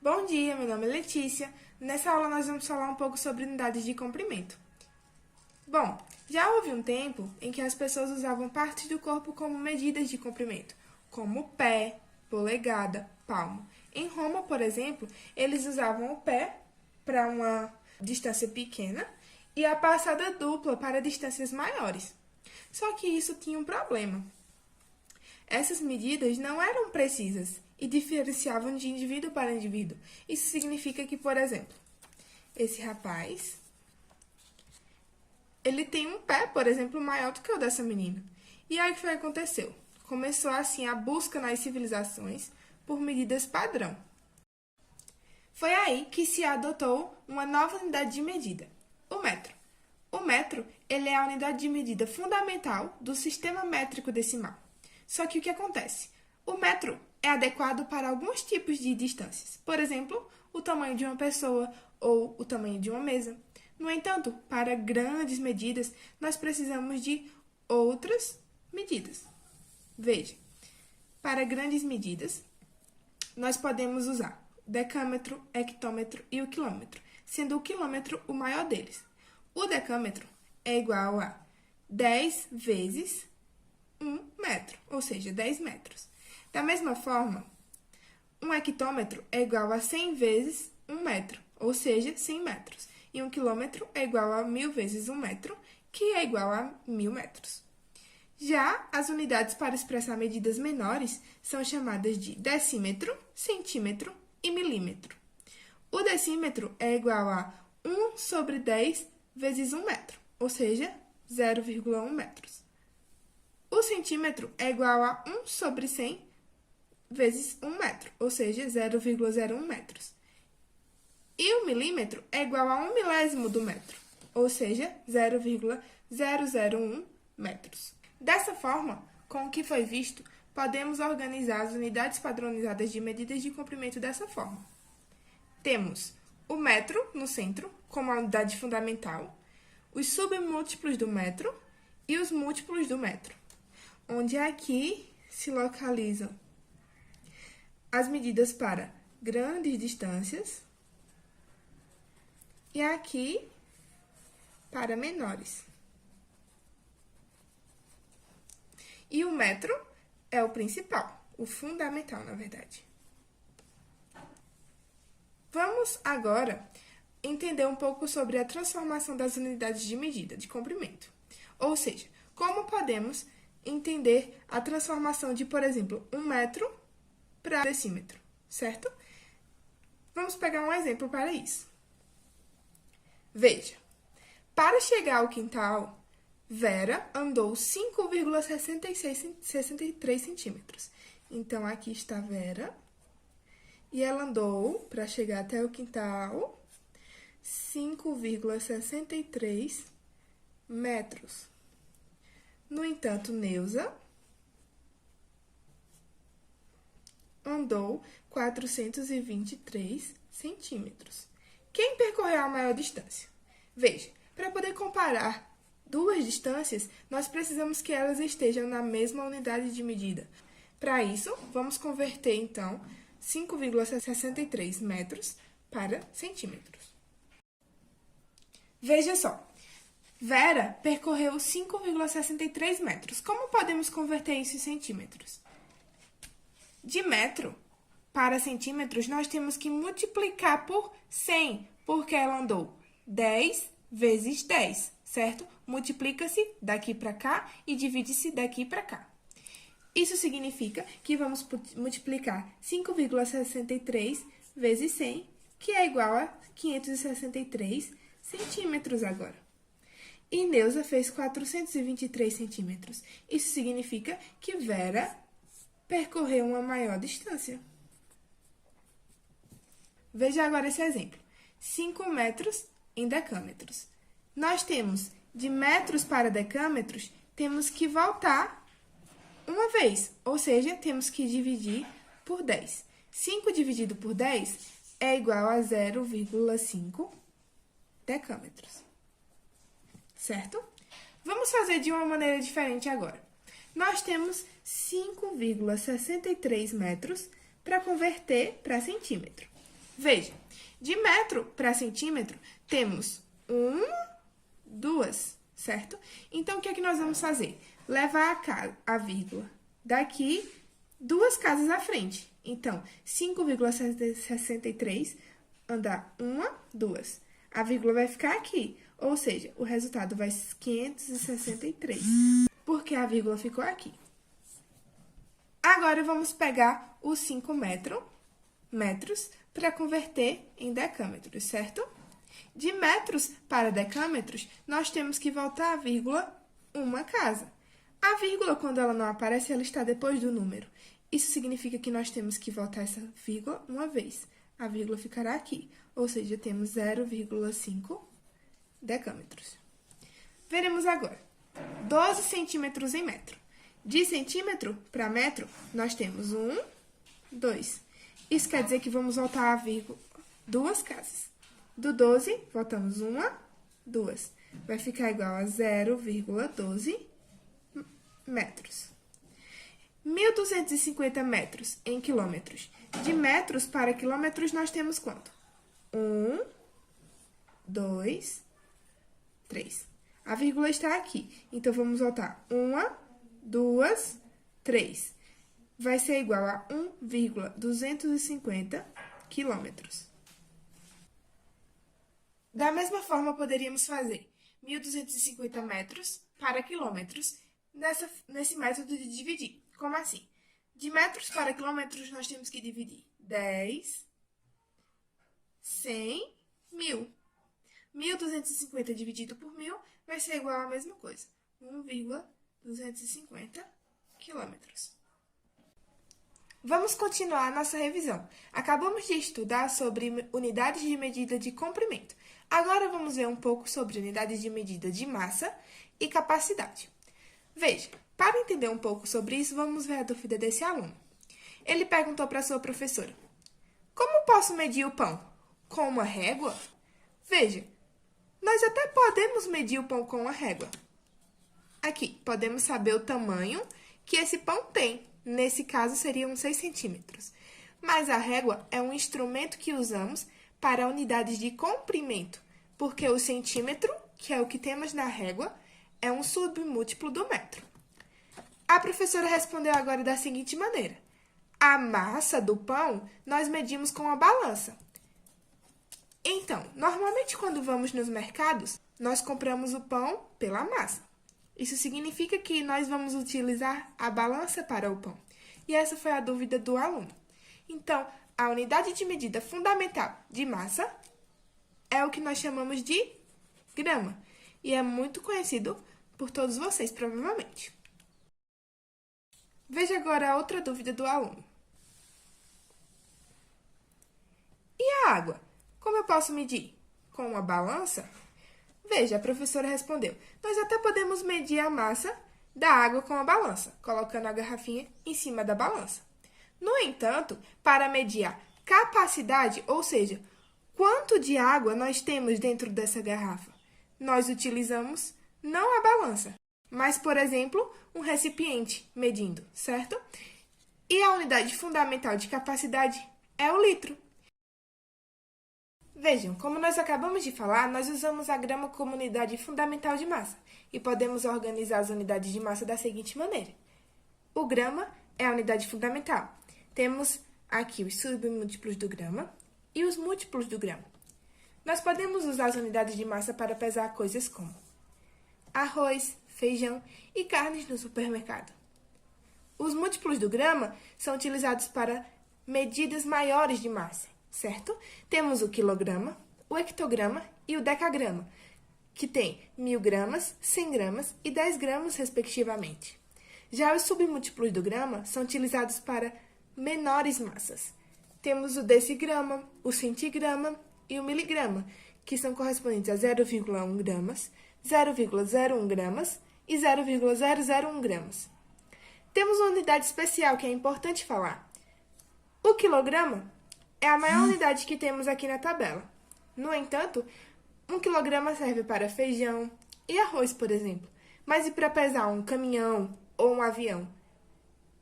Bom dia, meu nome é Letícia. Nessa aula nós vamos falar um pouco sobre unidades de comprimento. Bom, já houve um tempo em que as pessoas usavam partes do corpo como medidas de comprimento, como pé, polegada, palmo. Em Roma, por exemplo, eles usavam o pé para uma distância pequena e a passada dupla para distâncias maiores. Só que isso tinha um problema. Essas medidas não eram precisas e diferenciavam de indivíduo para indivíduo. Isso significa que, por exemplo, esse rapaz, ele tem um pé, por exemplo, maior do que o dessa menina. E aí o que foi que aconteceu? Começou assim a busca nas civilizações por medidas padrão. Foi aí que se adotou uma nova unidade de medida, o metro. O metro, ele é a unidade de medida fundamental do sistema métrico decimal. Só que o que acontece? O metro é adequado para alguns tipos de distâncias. Por exemplo, o tamanho de uma pessoa ou o tamanho de uma mesa. No entanto, para grandes medidas, nós precisamos de outras medidas. Veja, para grandes medidas, nós podemos usar o decâmetro, hectômetro e o quilômetro, sendo o quilômetro o maior deles. O decâmetro é igual a 10 vezes 1 metro, ou seja, 10 metros. Da mesma forma, um hectômetro é igual a 100 vezes 1 metro, ou seja, 100 metros. E um quilômetro é igual a 1000 vezes 1 metro, que é igual a 1000 metros. Já as unidades para expressar medidas menores são chamadas de decímetro, centímetro e milímetro. O decímetro é igual a 1 sobre 10 vezes 1 metro, ou seja, 0,1 metros. O centímetro é igual a 1 sobre 100 vezes 1 metro, ou seja, 0,01 metros. E o milímetro é igual a 1 milésimo do metro, ou seja, 0,001 metros. Dessa forma, com o que foi visto, podemos organizar as unidades padronizadas de medidas de comprimento dessa forma. Temos o metro no centro, como a unidade fundamental, os submúltiplos do metro e os múltiplos do metro, onde aqui se localizam as medidas para grandes distâncias e aqui para menores. E o metro é o principal, o fundamental, na verdade. Vamos agora entender um pouco sobre a transformação das unidades de medida de comprimento. Ou seja, como podemos entender a transformação de, por exemplo, 1 metro para decímetro, certo? Vamos pegar um exemplo para isso. Veja, para chegar ao quintal, Vera andou 5,63 centímetros. Então, aqui está Vera. E ela andou, para chegar até o quintal, 5,63 metros. No entanto, Neuza andou 423 centímetros. Quem percorreu a maior distância? Veja, para poder comparar duas distâncias, nós precisamos que elas estejam na mesma unidade de medida. Para isso, vamos converter, então, 5,63 metros para centímetros. Veja só, Vera percorreu 5,63 metros. Como podemos converter isso em centímetros? De metro para centímetros, nós temos que multiplicar por 100, porque ela andou 10 vezes 10, certo? Multiplica-se daqui para cá e divide-se daqui para cá. Isso significa que vamos multiplicar 5,63 vezes 100, que é igual a 563 centímetros agora. E Neuza fez 423 centímetros. Isso significa que Vera percorreu uma maior distância. Veja agora esse exemplo. 5 metros em decâmetros. Nós temos de metros para decâmetros, temos que voltar uma vez, ou seja, temos que dividir por 10. 5 dividido por 10 é igual a 0,5 decâmetros. Certo? Vamos fazer de uma maneira diferente agora. Nós temos 5,63 metros para converter para centímetro. Veja, de metro para centímetro, temos 2, certo? Então, o que é que nós vamos fazer? Levar a vírgula daqui 2 casas à frente. Então, 5,63 andar 1, 2. A vírgula vai ficar aqui, ou seja, o resultado vai ser 563, porque a vírgula ficou aqui. Agora, vamos pegar os 5 metros para converter em decâmetros, certo? De metros para decâmetros, nós temos que voltar a vírgula uma casa. A vírgula, quando ela não aparece, ela está depois do número. Isso significa que nós temos que voltar essa vírgula uma vez. A vírgula ficará aqui, ou seja, temos 0,5 decâmetros. Veremos agora. 12 centímetros em metro. De centímetro para metro, nós temos 2. Isso quer dizer que vamos voltar a vírgula 2 casas. Do 12, voltamos 2. Vai ficar igual a 0,12 metros. 1.250 metros em quilômetros. De metros para quilômetros, nós temos quanto? 2, 3. A vírgula está aqui. Então, vamos voltar 2, 3. Vai ser igual a 1,250 quilômetros. Da mesma forma, poderíamos fazer 1.250 metros para quilômetros nesse método de dividir. Como assim? De metros para quilômetros, nós temos que dividir 10, 100, 1.000. 1.250 dividido por 1.000 vai ser igual à mesma coisa, 1,250 quilômetros. Vamos continuar a nossa revisão. Acabamos de estudar sobre unidades de medida de comprimento. Agora vamos ver um pouco sobre unidades de medida de massa e capacidade. Veja, para entender um pouco sobre isso, vamos ver a dúvida desse aluno. Ele perguntou para sua professora: como posso medir o pão? Com uma régua? Veja, nós até podemos medir o pão com uma régua. Aqui, podemos saber o tamanho que esse pão tem. Nesse caso, seriam 6 centímetros. Mas a régua é um instrumento que usamos para unidades de comprimento, porque o centímetro, que é o que temos na régua, é um submúltiplo do metro. A professora respondeu agora da seguinte maneira: a massa do pão nós medimos com a balança. Então, normalmente quando vamos nos mercados, nós compramos o pão pela massa. Isso significa que nós vamos utilizar a balança para o pão. E essa foi a dúvida do aluno. Então, a unidade de medida fundamental de massa é o que nós chamamos de grama. E é muito conhecido por todos vocês, provavelmente. Veja agora a outra dúvida do aluno. E a água? Como eu posso medir? Com uma balança? Veja, a professora respondeu: nós até podemos medir a massa da água com a balança, colocando a garrafinha em cima da balança. No entanto, para medir a capacidade, ou seja, quanto de água nós temos dentro dessa garrafa, nós utilizamos não a balança, mas, por exemplo, um recipiente medindo, certo? E a unidade fundamental de capacidade é o litro. Vejam, como nós acabamos de falar, nós usamos a grama como unidade fundamental de massa e podemos organizar as unidades de massa da seguinte maneira. O grama é a unidade fundamental. Temos aqui os submúltiplos do grama e os múltiplos do grama. Nós podemos usar as unidades de massa para pesar coisas como arroz, feijão e carnes no supermercado. Os múltiplos do grama são utilizados para medidas maiores de massa, certo? Temos o quilograma, o hectograma e o decagrama, que tem 1.000 gramas, 100 gramas e 10 gramas, respectivamente. Já os submúltiplos do grama são utilizados para menores massas. Temos o decigrama, o centigrama e o miligrama, que são correspondentes a 0,1 gramas, 0,01 gramas e 0,001 gramas. Temos uma unidade especial que é importante falar. O quilograma é a maior unidade que temos aqui na tabela. No entanto, 1 quilograma serve para feijão e arroz, por exemplo. Mas e para pesar um caminhão ou um avião?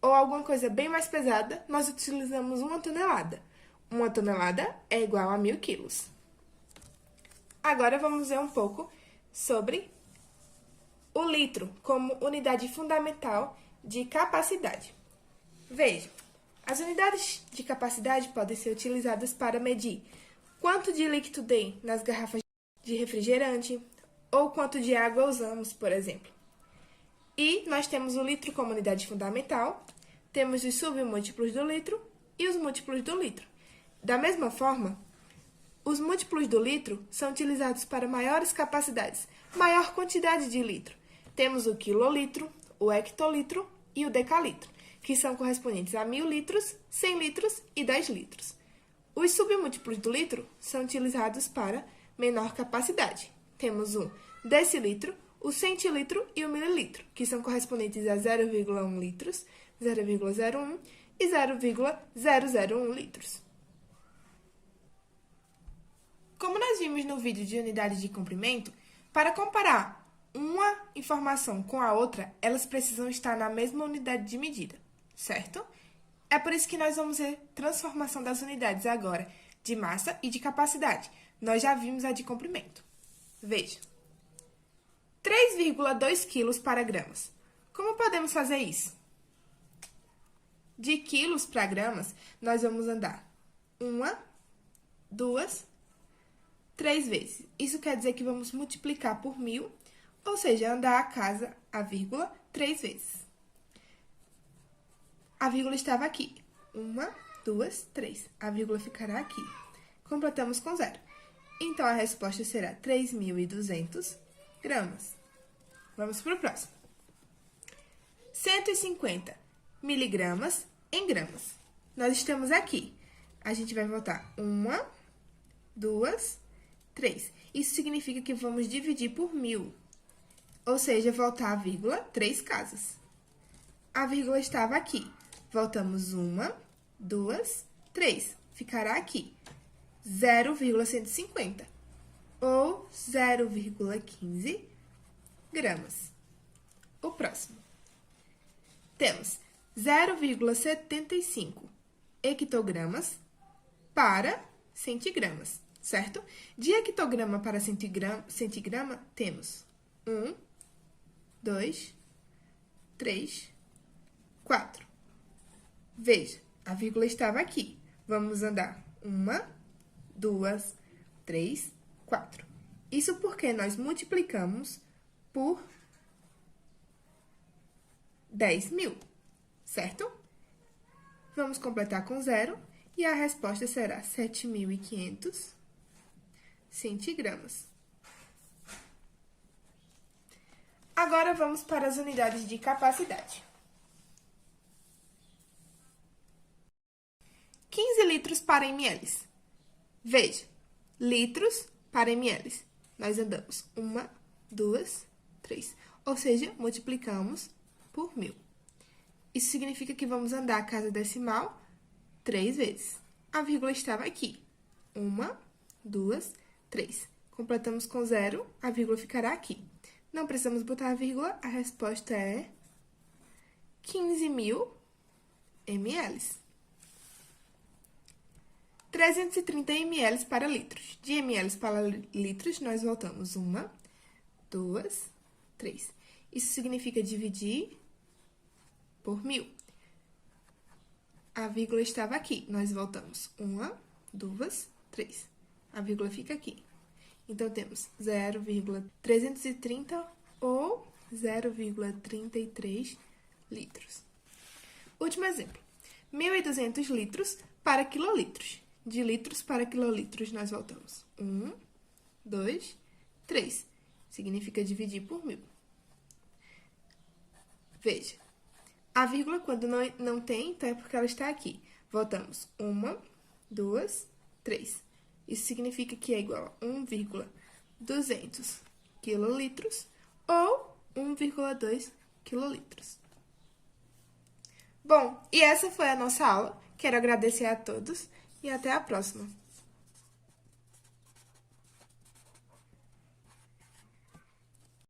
Ou alguma coisa bem mais pesada, nós utilizamos 1 tonelada. 1 tonelada é igual a 1.000 quilos. Agora vamos ver um pouco sobre o litro como unidade fundamental de capacidade. Veja, as unidades de capacidade podem ser utilizadas para medir quanto de líquido tem nas garrafas de refrigerante ou quanto de água usamos, por exemplo. E nós temos o litro como unidade fundamental, temos os submúltiplos do litro e os múltiplos do litro. Da mesma forma, os múltiplos do litro são utilizados para maiores capacidades, maior quantidade de litro. Temos o quilolitro, o hectolitro e o decalitro, que são correspondentes a 1.000 litros, 100 litros e 10 litros. Os submúltiplos do litro são utilizados para menor capacidade. Temos o decilitro, o centilitro e o mililitro, que são correspondentes a 0,1 litros, 0,01 e 0,001 litros. Como nós vimos no vídeo de unidade de comprimento, para comparar uma informação com a outra, elas precisam estar na mesma unidade de medida, certo? É por isso que nós vamos ver transformação das unidades agora, de massa e de capacidade. Nós já vimos a de comprimento. Veja. 3,2 quilos para gramas. Como podemos fazer isso? De quilos para gramas, nós vamos andar 1, 2, 3 vezes. Isso quer dizer que vamos multiplicar por 1.000, ou seja, andar a casa, a vírgula, 3 vezes. A vírgula estava aqui. 1, 2, 3. A vírgula ficará aqui. Completamos com 0. Então, a resposta será 3.200 gramas. Vamos para o próximo. 150 miligramas em gramas. Nós estamos aqui. A gente vai voltar 1, 2, 3. Isso significa que vamos dividir por 1.000. Ou seja, voltar a vírgula 3 casas. A vírgula estava aqui. Voltamos 1, 2, 3. Ficará aqui. 0,150 ou 0,15 gramas. O próximo. Temos 0,75 hectogramas para centigramas, certo? De hectograma para centigrama, temos 1, 2, 3, 4. Veja, a vírgula estava aqui. Vamos andar 1, 2, 3, 4. Isso porque nós multiplicamos por 10.000, certo? Vamos completar com 0 e a resposta será 7.500 centigramas. Agora, vamos para as unidades de capacidade. 15 litros para ml. Veja, litros para ml. Nós andamos 1, 2, 3. Ou seja, multiplicamos por 1.000. Isso significa que vamos andar a casa decimal 3 vezes. A vírgula estava aqui. 1, 2, 3. Completamos com 0, a vírgula ficará aqui. Não precisamos botar a vírgula, a resposta é 15.000 ml. 330 ml para litros. De ml para litros, nós voltamos 1, 2, 3. Isso significa dividir por 1.000. A vírgula estava aqui. Nós voltamos 1, 2, 3. A vírgula fica aqui. Então, temos 0,330 ou 0,33 litros. Último exemplo. 1.200 litros para quilolitros. De litros para quilolitros, nós voltamos 1, 2, 3. Significa dividir por 1.000. Veja, a vírgula, quando não tem, então é porque ela está aqui. Voltamos 1, 2, 3. Isso significa que é igual a 1,200 quilolitros ou 1,2 quilolitros. Bom, e essa foi a nossa aula. Quero agradecer a todos e até a próxima.